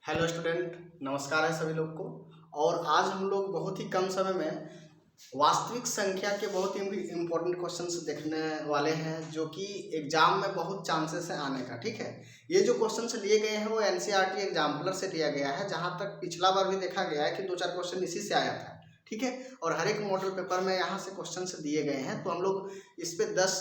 Hello student, नमस्कार है सभी लोग को। और आज हम लोग बहुत ही कम समय में वास्तविक संख्या के बहुत ही इम्पोर्टेंट क्वेश्चंस देखने वाले हैं, जो कि एग्जाम में बहुत चांसेस है आने का। ठीक है, ये जो क्वेश्चंस लिए गए हैं वो एनसीईआरटी एग्जाम्पलर से लिया गया है। जहां तक पिछला बार भी देखा गया है कि 2-4 क्वेश्चन इसी से आया था। ठीक है, और हर एक मॉडल पेपर में यहाँ से क्वेश्चंस दिए गए हैं। तो हम लोग इस पे 10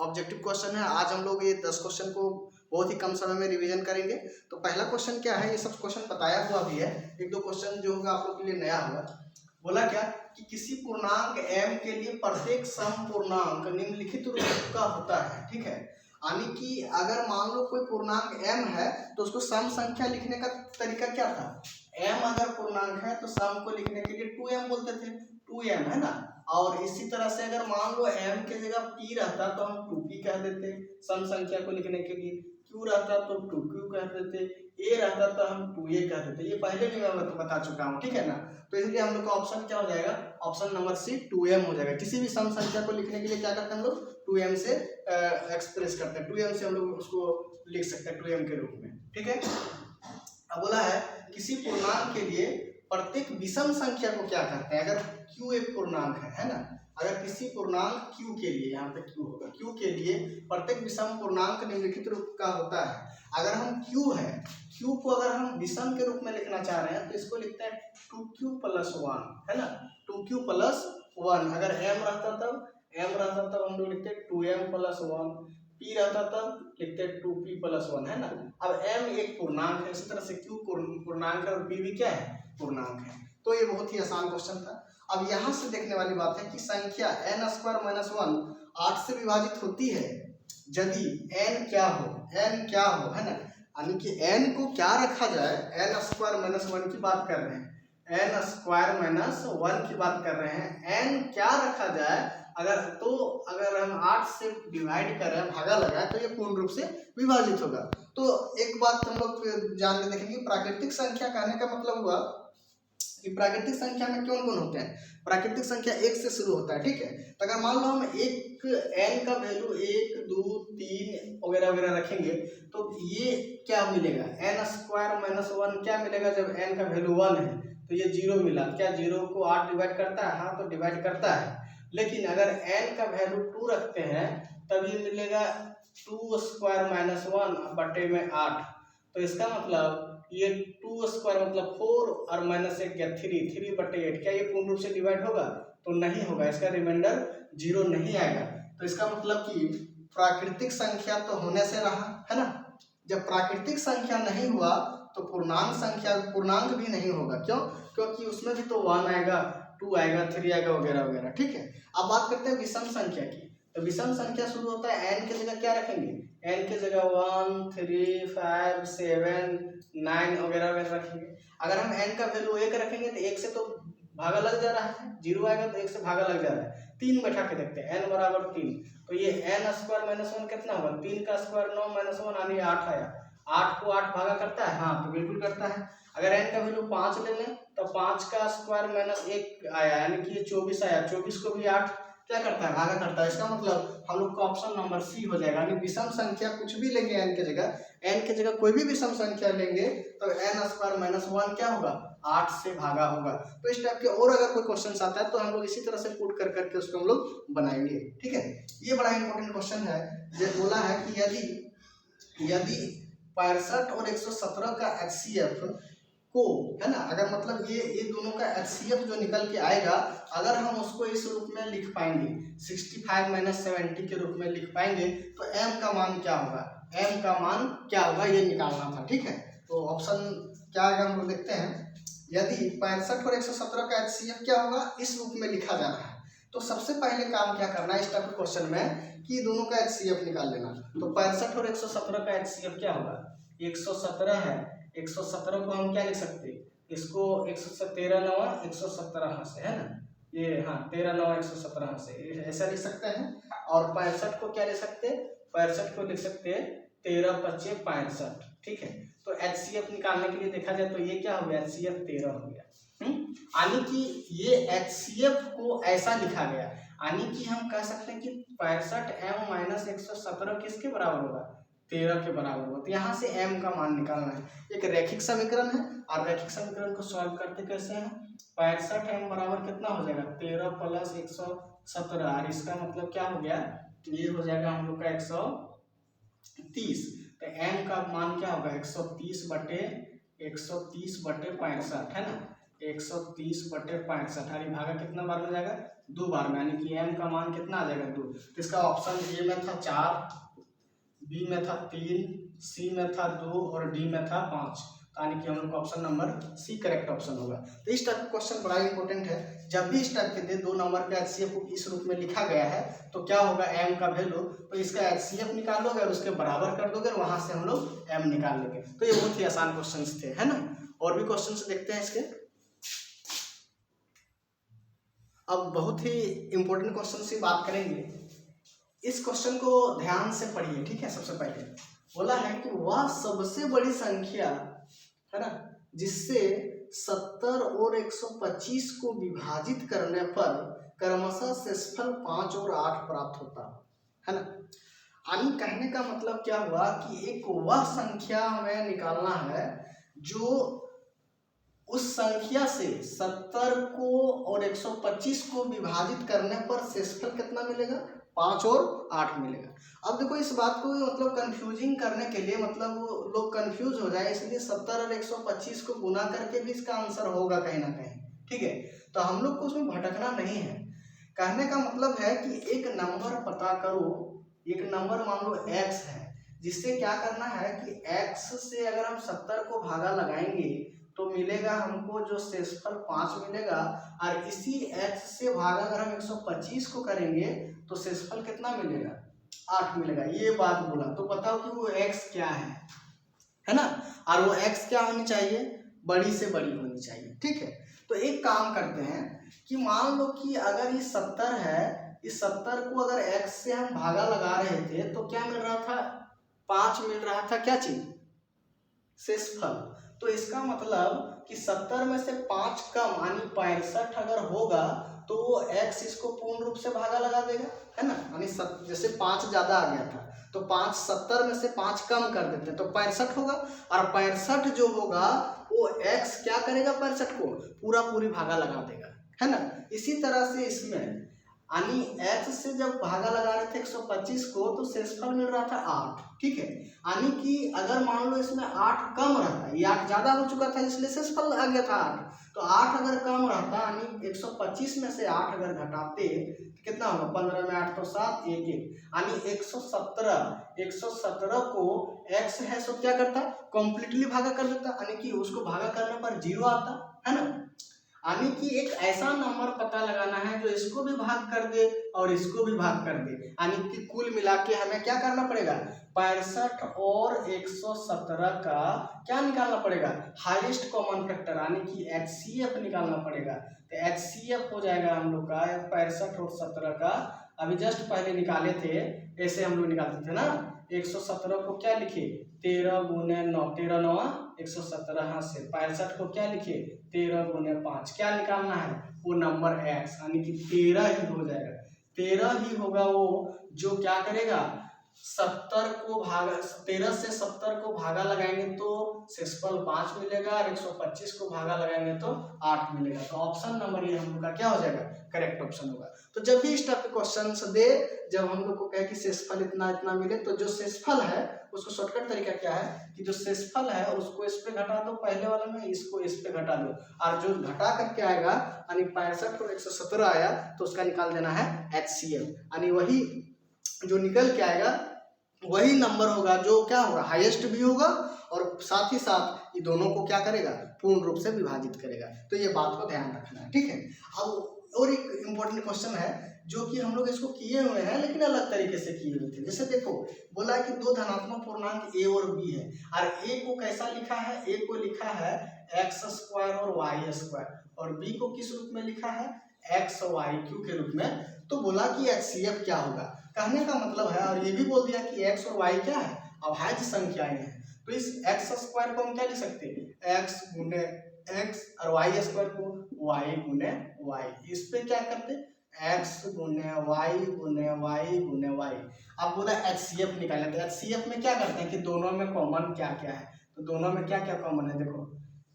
ऑब्जेक्टिव क्वेश्चन है। आज हम लोग ये 10 क्वेश्चन को बहुत ही कम समय में रिवीजन करेंगे। तो पहला क्वेश्चन क्या है, ये सब क्वेश्चन बताया हुआ भी है। एक दो क्वेश्चन जो होगा आप लोग के लिए नया होगा। बोला क्या कि किसी पूर्णांक m के लिए प्रत्येक सम पूर्णांक निम्नलिखित रूप का होता है। ठीक है, यानी कि अगर मान लो कोई पूर्णांक m है तो उसको सम संख्या लिखने का तरीका क्या था। m अगर पूर्णांक है तो सम को लिखने के लिए 2m बोलते थे, 2m है ना। और इसी तरह से अगर मान लो m के जगह p रहता तो हम 2p कह देते सम संख्या को लिखने के लिए, q रहता तो 2q कह देते, a रहता तो हम 2a कह देते। ये पहले भी मैं बता चुका हूँ, ठीक है ना। तो इसलिए हम लोग का ऑप्शन क्या हो जाएगा, ऑप्शन नंबर सी 2m हो जाएगा। किसी भी सम संख्या को लिखने के लिए क्या करते हैं हम लोग, 2m से एक्सप्रेस करते हैं, 2m से हम लोग उसको लिख सकते हैं 2m के रूप में। ठीक है, अब बोला है किसी पूर्णांक के लिए प्रत्येक विषम संख्या को क्या कहते हैं। अगर q एक पूर्णांक है ना, अगर किसी पूर्णांक q के लिए, यहाँ पे q होगा, q के लिए प्रत्येक विषम पूर्णांक निम्नलिखित रूप का होता है। अगर हम q है, q को अगर हम विषम के रूप में लिखना चाह रहे हैं तो इसको लिखते हैं 2q + 1, है ना, 2q + 1। अगर m रहता तब हम लोग लिखते 2m + 1, p रहता तब लिखते 2p + 1, है ना। अब m एक पूर्णांक है, इसी तरह से q पूर्णांक है और p भी क्या है, पूर्णांक है। तो ये बहुत ही आसान क्वेश्चन था। अब यहाँ से देखने वाली बात है कि संख्या n² - 1 8 से विभाजित होती है यदि n क्या हो, है ना। यानी कि n को क्या रखा जाए, n² - 1 की बात कर रहे हैं, n² - 1 की बात कर रहे हैं। n क्या रखा जाए अगर हम 8 से डिवाइड करें, भागा लगाए, तो ये पूर्ण रूप से विभाजित होगा। तो एक बात हम लोग जान देखेंगे, प्राकृतिक संख्या कहने का मतलब हुआ कि प्राकृतिक संख्या में कौन कौन होते हैं। प्राकृतिक संख्या 1 से शुरू होता है। ठीक है, तो अगर मान लो हम एक n का वैल्यू 1, 2, 3 वगैरह वगैरह रखेंगे तो ये क्या मिलेगा, n² - 1 क्या मिलेगा। जब n का वैल्यू 1 है तो ये 0 मिला। क्या 0 को 8 डिवाइड करता है, हाँ तो डिवाइड करता है। लेकिन अगर n का वैल्यू 2 रखते हैं तब ये मिलेगा 2² - 1/8। तो इसका मतलब ये 2² मतलब 4 और -1 गया 3/8। क्या ये पूर्ण रूप से डिवाइड होगा, तो नहीं होगा, इसका रिमाइंडर 0 नहीं आएगा। तो इसका मतलब कि प्राकृतिक संख्या तो होने से रहा, है ना। जब प्राकृतिक संख्या नहीं हुआ तो पूर्णांक भी नहीं होगा। क्यों, क्योंकि उसमें भी तो 1 आएगा, 2 आएगा, 3 आएगा वगैरह वगैरह। ठीक है, अब बात करते हैं विषम संख्या की। तो विषम संख्या शुरू होता है n के जगह क्या रखेंगे, n के जगह 1, 3, 5, 7, 9 वगैरह वगैरह रखेंगे। अगर हम n का वैल्यू 1 रखेंगे तो 1 से तो भागा लग जा रहा है, 0 आएगा तो 1 से भागा लग जा रहा है। 3 बैठा के देखते हैं, n = 3, तो ये n² - 1 कितना होगा, 3 का स्क्वायर 9 - 1 यानी 8 आया। 8 को 8 भागा करता है, हाँ तो बिल्कुल करता है। अगर n का वैल्यू 5 ले लें तो 5 का स्क्वायर -1 आया, यानी कि ये 24 आया। 24 को भी 8 क्या करता है, भागा करता है। इसका मतलब हम लोग का ऑप्शन नंबर सी हो जाएगा। यानी विषम संख्या कुछ भी लेंगे n के जगह कोई भी विषम संख्या लेंगे तो n² - 1 क्या होगा, 8 से भागा होगा। तो इस टाइप के और अगर कोई क्वेश्चन आता है तो हम लोग इसी तरह से पुट कर करके उसको हम लोग बनाएंगे। ठीक है, ये बड़ा इंपॉर्टेंट क्वेश्चन है। जो बोला है कि यदि 65 और 117 का HCF को, है ना, अगर मतलब ये दोनों का HCF जो निकल के आएगा, अगर हम उसको इस रूप में लिख पाएंगे, 65 - 70 के रूप में लिख पाएंगे, तो m का मान क्या होगा, ये निकालना था। ठीक है, तो ऑप्शन क्या आएगा हम लोग देखते हैं। यदि 65 और 117 का HCF क्या होगा, इस रूप में लिखा जा रहा है, तो सबसे पहले काम क्या करना है इस टाइप के क्वेश्चन में कि दोनों का HCF निकाल लेना। तो 65 और 117 का HCF क्या होगा, 117 है, 117 को हम क्या लिख सकते हैं, इसको 113 9 117 से, है ना, ये हाँ 13 9 117 से ऐसा लिख सकते हैं। और 65 को क्या लिख सकते हैं, 65 को लिख सकते हैं 13 × 5 = 65। ठीक है, तो HCF निकालने के लिए देखा जाए तो ये क्या हो गया, HCF 13 हो गया। यानी कि ये HCF को ऐसा लिखा गया, यानी कि हम कह सकते हैं कि 65m - 117 किसके बराबर होगा, 13 के बराबर होगा। तो यहाँ से m का मान निकालना है। एक रैखिक समीकरण है और रैखिक समीकरण को सॉल्व करते कैसे हैं, 65m बराबर कितना हो जाएगा 13 प्लस 117, और इसका मतलब क्या हो गया, ये हो जाएगा हम लोग का 130। तो m का मान क्या होगा 130 बटे 65 है ना, 130 बटे 65, और ये भागा कितना बार में जाएगा, 2 बार में, यानी कि m का मान कितना आ जाएगा 2। तो इसका ऑप्शन ए में था 4, बी में था 3, सी में था 2 और डी में था 5, यानी कि हम लोग का option number C correct option होगा। तो इस टाइप का क्वेश्चन बड़ा इंपॉर्टेंट है। जब भी इस टाइप के दे 2 नंबर का HCF को इस रूप में लिखा गया है तो क्या होगा m का वैल्यू, तो इसका HCF निकाल लोगे और उसके बराबर कर दोगे और वहां से हम लोग m निकाल लेंगे। तो ये बहुत ही आसान क्वेश्चन थे, है ना। और भी क्वेश्चन देखते हैं इसके। अब बहुत ही इंपॉर्टेंट क्वेश्चन से बात करेंगे। इस क्वेश्चन को ध्यान से पढ़िए, ठीक है। सबसे पहले बोला है कि वह सबसे बड़ी संख्या है ना जिससे 70 और 125 को विभाजित करने पर क्रमशः शेषफल 5 और 8 प्राप्त होता है ना। यानी कहने का मतलब क्या हुआ कि एक वह संख्या हमें निकालना है जो उस संख्या से 70 को और 125 को विभाजित करने पर शेषफल कितना मिलेगा, 5 और 8 मिलेगा। अब देखो इस बात को मतलब कंफ्यूजिंग करने के लिए, मतलब लोग कंफ्यूज हो जाए, इसलिए 70 और 125 को गुना करके भी इसका आंसर होगा कहीं ना कहीं, ठीक है। तो हम लोग को उसमें भटकना नहीं है। कहने का मतलब है कि एक नंबर पता करो, एक नंबर मान लो x है, जिससे क्या करना है कि x से अगर हम 70 को भागा लगाएंगे तो मिलेगा हमको जो शेषफल 5 मिलेगा, और इसी x से भागा अगर हम 125 को करेंगे तो शेषफल कितना मिलेगा, 8 मिलेगा। ये बात बोला, तो बताओ कि वो x क्या है ना। और वो x क्या होनी चाहिए, बड़ी से बड़ी होनी चाहिए, ठीक है। तो एक काम करते हैं कि मान लो कि अगर ये 70 है, इस 70 को अगर x से हम भागा लगा रहे थे तो क्या मिल रहा था, 5 मिल रहा था, क्या चीज, शेषफल। तो इसका मतलब कि 70 में से 5 कम यानी 65 अगर होगा तो वो x इसको पूर्ण रूप से भागा लगा देगा, है ना। यानी जैसे 5 ज्यादा आ गया था तो 5 70 में से 5 कम कर देते तो 65 होगा, और 65 जो होगा वो x क्या करेगा, 65 को पूरी भागा लगा देगा, है ना। इसी तरह से इसमें यानी x से जब भागा लगा रहे थे 125 को तो शेषफल मिल रहा था 8, ठीक है। यानी कि अगर मान लो इसमें 8 कम रहता, ये 8 ज्यादा हो चुका था इसलिए शेषफल आ गया था 8, तो 8 अगर कम रहता यानी 125 में से 8 अगर घटाते तो कितना होगा, 15 में 8 तो 7, 1 1, यानी 117 को x है सो क्या करता, कंप्लीटली भागा कर देता, यानी कि उसको भागा करने पर 0 आता, है ना। यानी कि एक ऐसा नंबर पता लगाना है जो इसको भी भाग कर दे और इसको भी भाग कर दे, यानी कि कुल मिला के हमें क्या करना पड़ेगा, 65 और 117 का क्या निकालना पड़ेगा, हाईएस्ट कॉमन फैक्टर, यानी कि HCF निकालना पड़ेगा। तो HCF हो जाएगा हम लोग का 65 और 17 का, अभी जस्ट पहले निकाले थे, ऐसे हम लोग निकालते थे ना। 117 को क्या लिखे, 13 गुने 9, 13 9 117, हाथ से 65 को क्या लिखे, 13 गुने 5, क्या निकालना है, वो नंबर x, यानी कि 13 ही हो जाएगा। 13 ही होगा वो जो क्या करेगा, 70 को भागा, 13 से 70 को भागा लगाएंगे तो शेषफल 5 मिलेगा, और 125 को भागा लगाएंगे तो 8 मिलेगा। तो ऑप्शन नंबर ये हम लोग का क्या हो जाएगा, करेक्ट ऑप्शन होगा। तो जब भी इस टाइप के क्वेश्चन दे, जब हम लोग को कहे कि शेषफल इतना इतना मिले, तो जो शेषफल है उसको शॉर्टकट तरीका क्या है कि जो शेषफल है उसको इस पे घटा दो, पहले वाले में इसको इस पे घटा दो, और जो घटा करके आएगा यानी 65 और 117 आया तो उसका निकाल देना है HCF, यानी वही जो निकल के आएगा वही नंबर होगा जो क्या होगा, हाईएस्ट भी होगा और साथ ही साथ ये दोनों को क्या करेगा, पूर्ण रूप से विभाजित करेगा। तो ये बात को ध्यान रखना है, ठीक है। अब और एक इम्पोर्टेंट क्वेश्चन है जो कि हम लोग इसको किए हुए हैं लेकिन अलग तरीके से किए हुए थे। जैसे देखो बोला है कि 2 धनात्मक पूर्णांक a और b है, और a को कैसा लिखा है, a को लिखा है x² और y², और b को किस रूप में लिखा है, xyq के रूप में। तो बोला कि HCF क्या होगा, कहने का मतलब है, और ये भी बोल दिया कि x और y क्या है, अभाज्य संख्याएं हैं। तो इस x² को हम क्या लिख सकते हैं, x गुने x, और y² को y गुने y। इस पे क्या करते, एक्स गुने वाई गुने वाई। अब बोला HCF निकालना, तो HCF में क्या करते हैं कि दोनों में कॉमन क्या क्या है, तो दोनों में क्या क्या कॉमन है, देखो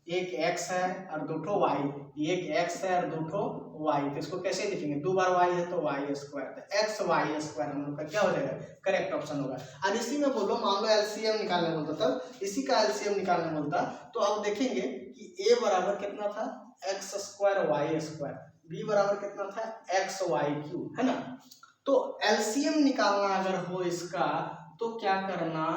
एक x है और दो ठो y, एक x है और दो ठो y, तो इसको कैसे लिखेंगे, दो बार y है तो y स्क्वायर, तो x y स्क्वायर हम लोग का क्या हो जाएगा, करेक्ट ऑप्शन होगा। और इसी में बोलो मान लो LCM निकालने बोलता, तब इसी का LCM निकालने बोलता, तो अब देखेंगे कि a बराबर कितना था, x square y square, b बराबर कितना था, x y क्यूब, है ना। तो LCM निकालना अगर हो इसका, तो क्या करना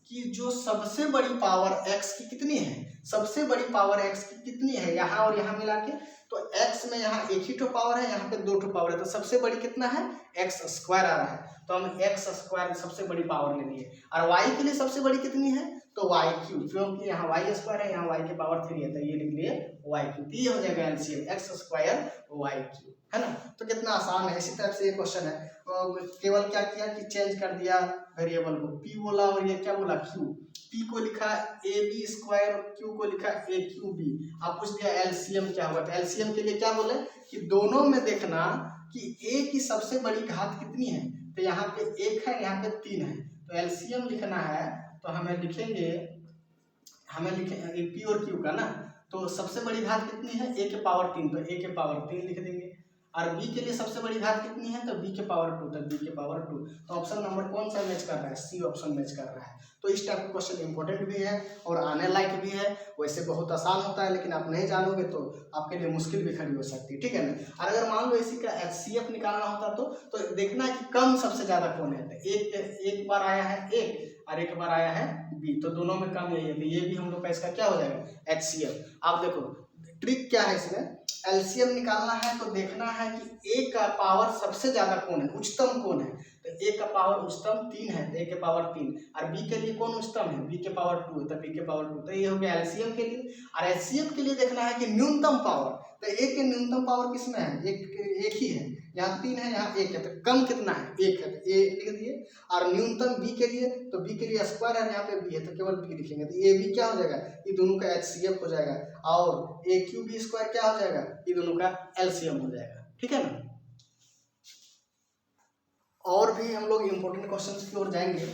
कि जो सबसे बड़ी पावर x की कितनी है, सबसे बड़ी पावर x की कितनी है, यहाँ और यहाँ मिला के, तो x में यहाँ एक ही ठो पावर है, यहाँ पे दो ठो पावर है, तो सबसे बड़ी कितना है, x स्क्वायर आ रहा है, तो हम x स्क्वायर सबसे बड़ी पावर ले लिए। और y के लिए सबसे बड़ी कितनी है, तो y क्यूब, क्योंकि यहाँ y स्क्वायर है, यहाँ y के पावर 3 है, तो ये लिख लिए y क्यूब, ये हो जाएगा LCM, x square y cube, है ना। तो कितना आसान है। इसी तरह से ये क्वेश्चन है, केवल क्या किया कि चेंज कर दिया वेरिएबल को, p बोला और ये क्या बोला, q, p को लिखा ab स्क्वायर, q को लिखा aqb। आप पूछ दिया एलसीएम क्या होगा, तो एलसीएम के लिए क्या बोले कि दोनों में देखना कि a की सबसे बड़ी घात कितनी है, तो यहाँ पे 1 है, यहाँ पे 3 है, तो एलसीएम लिखना है, तो हमें लिखेंगे p और q का ना, तो सबसे बड़ी घात कितनी है, a के पावर 3, तो a के पावर 3 लिख देंगे। और b के लिए सबसे बड़ी घात कितनी है, तो b के पावर 2, तो b के पावर 2, तो ऑप्शन नंबर कौन सा मैच कर रहा है, सी ऑप्शन मैच कर रहा है। तो इस टाइप का क्वेश्चन इंपॉर्टेंट भी है और आने लायक भी है, वैसे बहुत आसान होता है, लेकिन आप नहीं जानोगे तो आपके लिए मुश्किल भी खड़ी हो सकती है, ठीक है ना। और अगर मान लो इसी का HCF निकालना होता तो देखना कि कम सबसे ज्यादा कौन है, तो एक बार आया है a और एक बार आया है b, तो दोनों में कम यही है, तो ये भी हम लोग का इसका क्या हो जाएगा, HCF। आप देखो ट्रिक क्या है इसमें, एलसीएम निकालना है तो देखना है कि a का पावर सबसे ज्यादा कौन है, उच्चतम कौन है, तो a का पावर उच्चतम 3 है, तो a के पावर 3, और b के लिए कौन उच्चतम है, b के पावर 2 है, तो b के पावर 2, तो ये हो गया एलसीएम के लिए। और एचसीएफ के लिए देखना है कि न्यूनतम पावर, तो a के न्यूनतम पावर किसमें है, एक ही है, यहाँ 3 है, यहाँ 1 है, तो कम कितना है, 1 है, तो a लिख दिए। और न्यूनतम b के लिए, तो b के लिए स्क्वायर है, यहाँ पे b है, तो केवल b लिखेंगे, तो a b क्या हो जाएगा, ये दोनों का HCF हो जाएगा, और a क्यूब b स्क्वायर क्या हो जाएगा, ये दोनों का LCM हो जाएगा, ठीक है ना। और भी हम लोग इम्पोर्टेंट क्वेश्चंस की ओर जाएंगे।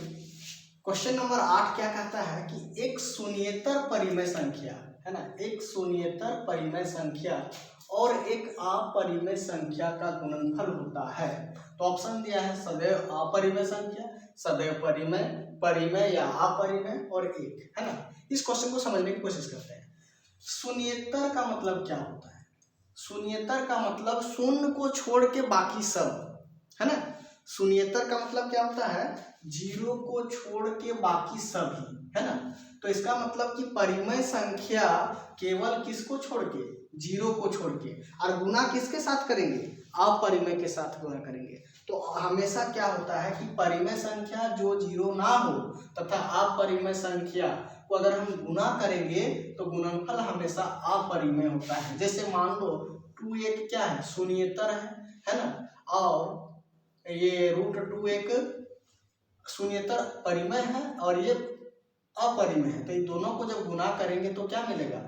क्वेश्चन नंबर 8 क्या कहता है कि एक शून्येतर परिमेय संख्या, है ना, एक शून्येतर परिमेय संख्या और एक अपरिमेय संख्या का गुणनफल होता है। तो ऑप्शन दिया है सदैव अपरिमेय संख्या, सदैव परिमेय, परिमेय या अपरिमेय और एक, है ना। इस क्वेश्चन को समझने की कोशिश करते हैं। शून्येतर का मतलब क्या होता है, शून्येतर का मतलब शून्य को छोड़ के बाकी सब, है ना। शून्येतर का मतलब क्या होता है, जीरो को छोड़ के बाकी सभी, है ना। तो इसका मतलब कि परिमेय संख्या केवल किसको छोड़ के, जीरो को छोड़ के, और गुना किसके साथ करेंगे, अपरिमेय के साथ गुना करेंगे। तो हमेशा क्या होता है कि परिमेय संख्या जो जीरो ना हो तथा अपरिमेय संख्या को अगर हम गुना करेंगे तो गुणनफल हमेशा अपरिमेय होता है। जैसे मान लो 2 एक क्या है, शून्येतर है ना, और ये √2 एक शून्येतर परिमेय है और ये अपरिमेय है, तो इन दोनों को जब गुना करेंगे तो क्या मिलेगा,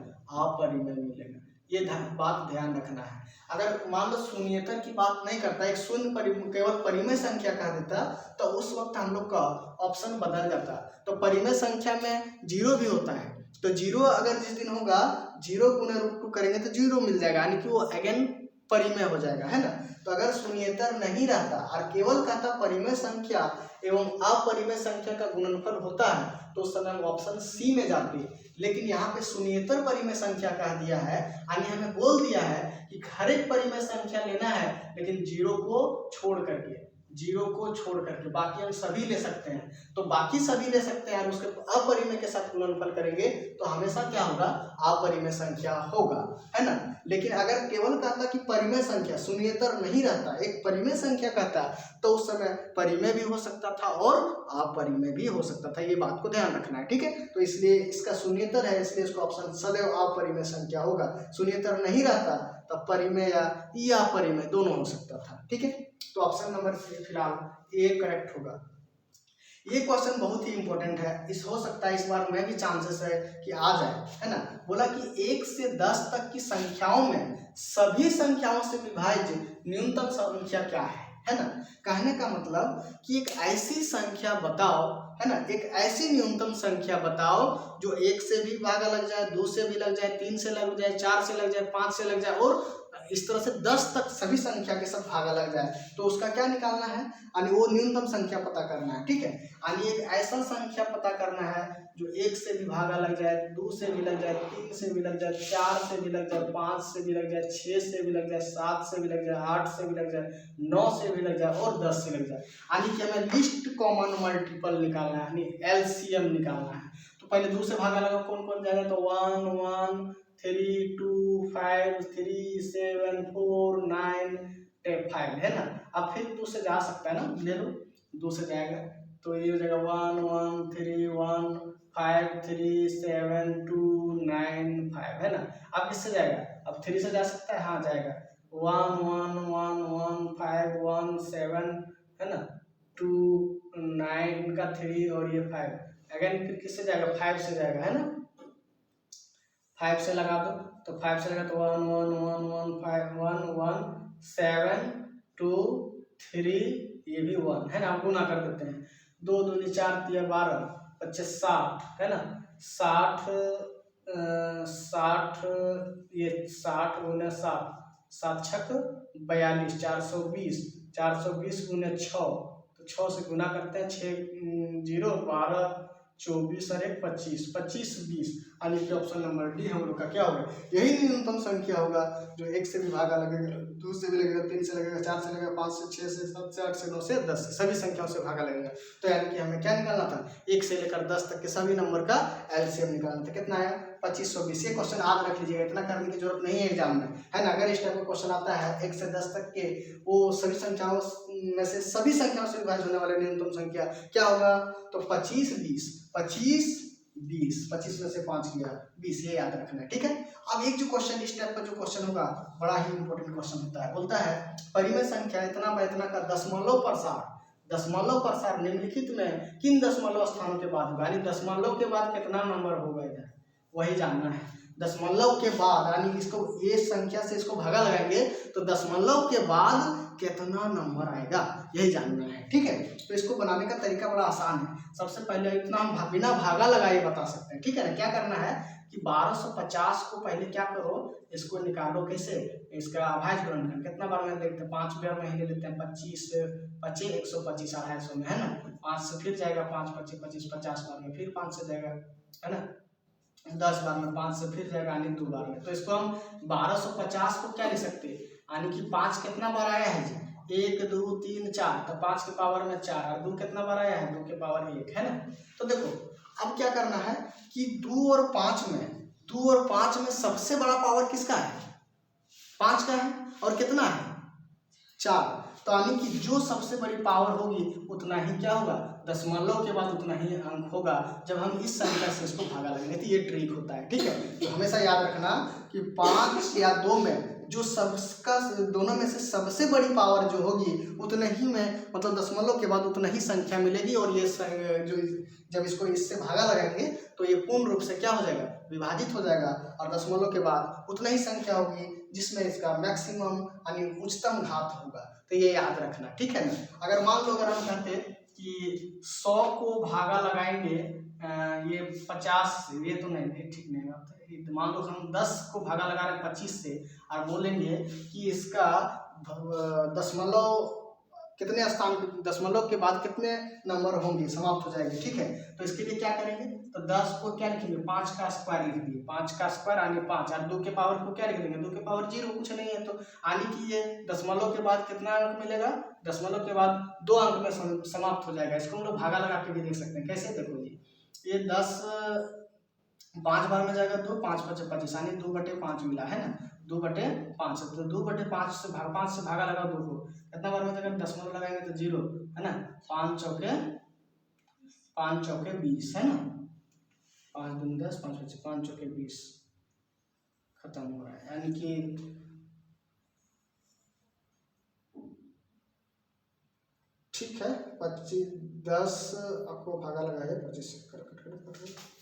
अपरिमेय मिलेगा। ये बात ध्यान रखना है। अगर मान लो शून्येतर की बात नहीं करता, एक शून्य केवल परिमेय संख्या कह देता, तो उस वक्त हम लोग का ऑप्शन बदल जाता। तो परिमेय संख्या में जीरो भी होता है, तो जीरो अगर जिस दिन होगा, जीरो गुना √2 करेंगे तो जीरो मिल जाएगा, यानी कि वो अगेन परिमेय हो जाएगा, है ना। तो अगर शून्येतर नहीं रहता और केवल कहता परिमेय संख्या एवं अपरिमेय संख्या का गुणनफल होता है, तो उस समय हम ऑप्शन सी में जाते। लेकिन यहाँ पे शून्येतर परिमेय संख्या कह दिया है, यानी हमें बोल दिया है कि हर एक परिमेय संख्या लेना है, लेकिन जीरो को छोड़ करके, जीरो को छोड़ करके बाकी हम सभी ले सकते हैं। तो बाकी सभी ले सकते हैं और उसके अपरिमेय के साथ गुणनफल करेंगे तो हमेशा क्या होगा, अपरिमेय संख्या होगा, है ना। लेकिन अगर केवल कहता कि परिमेय संख्या, शून्येतर नहीं रहता, एक परिमेय संख्या कहता, तो उस समय परिमेय भी हो सकता था और अपरिमेय भी हो सकता था। ये बात को ध्यान रखना है, ठीक है। तो इसलिए इसका शून्येतर है, इसलिए इसको ऑप्शन सदैव अपरिमेय संख्या होगा। शून्येतर नहीं रहता तब परिमेय या अपरिमेय दोनों हो सकता था, ठीक है। तो ऑप्शन नंबर फिलहाल ए करेक्ट होगा। ये क्वेश्चन बहुत ही इंपॉर्टेंट है, इस हो सकता है इस बार में भी चांसेस है कि आ जाए, है ना। बोला कि 1 से 10 तक की संख्याओं में सभी संख्याओं से विभाज्य न्यूनतम संख्या क्या है ना। कहने का मतलब कि एक ऐसी संख्या बताओ, है ना, एक ऐसी न्यूनतम संख्या बताओ जो 1 से भी भागा लग जाए, 2 से भी लग जाए, 3 से लग जाए, 4 से लग जाए, 5 से लग जाए और इस तरह से 10 तक सभी संख्या के सब भागा लग जाए, तो उसका क्या निकालना है, यानी वो न्यूनतम संख्या पता करना है, ठीक है। यानी एक ऐसा संख्या पता करना है जो 1 से भी भागा लग जाए, 2 से भी लग जाए, 3 से भी लग जाए, 4 से भी लग जाए, 5 से भी लग जाए, 6 से भी लग जाए, 7 से भी लग जाए, 8 से भी लग जाए, 9 से भी लग जाए और 10 से लग जाए। यानी कि हमें लिस्ट कॉमन मल्टीपल निकालना है, यानी LCM निकालना है। तो पहले 2 से भागा लगा कौन कौन जाएगा, तो 1 1 3 2 5 3 7 4 9 5, है ना। अब फिर 2 से जा सकता है ना, ले लो 2 से जाएगा तो ये हो जाएगा 1 1 3 1 5 3 7 2 9 5, है ना। अब इससे जाएगा, अब 3 से जा सकता है, हाँ जाएगा 1 1 1 1 5 1 7, है ना, 2 9 का 3 और ये 5, अगेन फिर किससे जाएगा, 5 से जाएगा, है ना। 5 से लगा दो, तो 5 से लगा तो 1 1 1 1 5 1 1 7 2 3, ये भी 1, है ना। हम गुना कर देते हैं, 2 दूनी 4 3 12 25 60, है ना। 60 60 ये 60 गुने 7 7 छक 42 420 420 गुने 6, तो 6 से गुना करते हैं, 6 0 12 24 और 1 25 25 20, यानी कि ऑप्शन नंबर डी हम लोग का क्या होगा, यही न्यूनतम संख्या होगा जो 1 से भी भागा लगेगा, 2 से भी लगेगा, 3 से लगेगा, 4 से लगेगा, 5 से 6 से 7 से 8 से 9 से 10 से सभी संख्याओं से भागा लगेगा। तो यानी कि हमें क्या निकालना था, 1 से लेकर 10 तक के सभी नंबर का LCM निकालना था। कितना आया, 2520। ये क्वेश्चन याद रख लीजिएगा, इतना करने की जरूरत नहीं है एग्जाम में, है ना। अगर इस टाइप का क्वेश्चन आता है 1 से 10 तक के वो सभी संख्याओं में से सभी संख्याओं से विभाजित होने वाले न्यूनतम संख्या क्या होगा, तो 25 20 25 20, 25 में से 5 गया 20, ये याद रखना है, ठीक है। अब एक जो क्वेश्चन इस टाइप का जो क्वेश्चन होगा बड़ा ही इंपॉर्टेंट क्वेश्चन होता है, बोलता है परिमेय संख्या इतना बाय इतना का दशमलव प्रसार निम्नलिखित में किन दशमलव स्थानों के बाद होगा, यानी दशमलव के बाद कितना नंबर होगा इधर, वही जानना है। दशमलव के बाद यानी इसको ये संख्या से इसको भागा लगाएंगे तो दशमलव के बाद कितना नंबर आएगा, यही जानना है, ठीक है। तो इसको बनाने का तरीका बड़ा आसान है। सबसे पहले इतना हम बिना भागा लगाए बता सकते हैं, ठीक है ना। क्या करना है कि 1250 को पहले क्या करो, इसको निकालो कैसे, इसका अभाज्य गुणनखंड कितना बार में देखते हैं, 5 बार में ही ले लेते हैं, 25 25 125 250 में, है ना। 5 से फिर जाएगा 5 25 25 50 बार में, फिर 5 से जाएगा, है ना, 10 बार में, 5 से फिर जाएगा, यानी 2 बार में। तो इसको हम 1250 को क्या लिख सकते हैं, यानी कि 5 कितना बार आया है जी, 1 2 3 4, तो 5 के पावर में 4 और 2 कितना बार आया है, 2 के पावर 1, है ना। तो देखो अब क्या करना है कि 2 और 5 में सबसे बड़ा पावर किसका है, 5 का है, और कितना है 4, तो यानी कि जो सबसे बड़ी पावर होगी उतना ही क्या होगा, दशमलव के बाद उतना ही अंक होगा जब हम इस संख्या से इसको भागा लगेंगे। तो ये ट्रिक होता है, ठीक है। तो हमेशा याद रखना कि 5 या 2 में जो सबका दोनों में से सबसे बड़ी पावर जो होगी उतने ही में, मतलब दशमलव के बाद उतना ही संख्या मिलेगी, और ये जो जब इसको इससे भागा लगाएंगे तो ये पूर्ण रूप से क्या हो जाएगा, विभाजित हो जाएगा, और दशमलव के बाद उतना ही संख्या होगी जिसमें इसका मैक्सिमम यानी उच्चतम घात होगा। तो ये याद रखना, ठीक है ना। अगर मान लो अगर हम कहते कि 100 को भागा लगाएंगे ये 50 से, ये तो नहीं ठीक नहीं होता, मान लो हम 10 को भागा लगा रहे हैं 25 से, और बोलेंगे कि इसका दशमलव कितने स्थान, दशमलव के बाद कितने नंबर होंगे, समाप्त हो जाएंगे, ठीक है। तो इसके लिए क्या करेंगे, तो 10 को क्या लिखेंगे, 5 का स्क्वायर लिख दिए, 5 का स्क्वायर यानी 5, और 2 के पावर को क्या लिख देंगे, 2 के पावर 0, कुछ नहीं है। तो यानी कि ये दशमलव के बाद कितना अंक मिलेगा, दशमलव के बाद 2 अंक में समाप्त हो जाएगा। इसको हम लोग भागा लगा के भी देख सकते हैं, कैसे, देखो जी, ये 10 5 बार में जाएगा, 2 5 5 25, यानी 2/5 मिला, है ना, 2/5, तो 2/5 से भाग 5 से भागा लगा 2 को, कितना बार में जाएगा, दशमलव लगाएंगे तो 0, है ना, 5 चौके 20, है ना, 5 दूनी 10 5 बचे 5 चौके 20, खत्म हो रहा है। यानी कि ठीक है, 25 10 आपको भागा लगाइए 25 से कट कट कट कट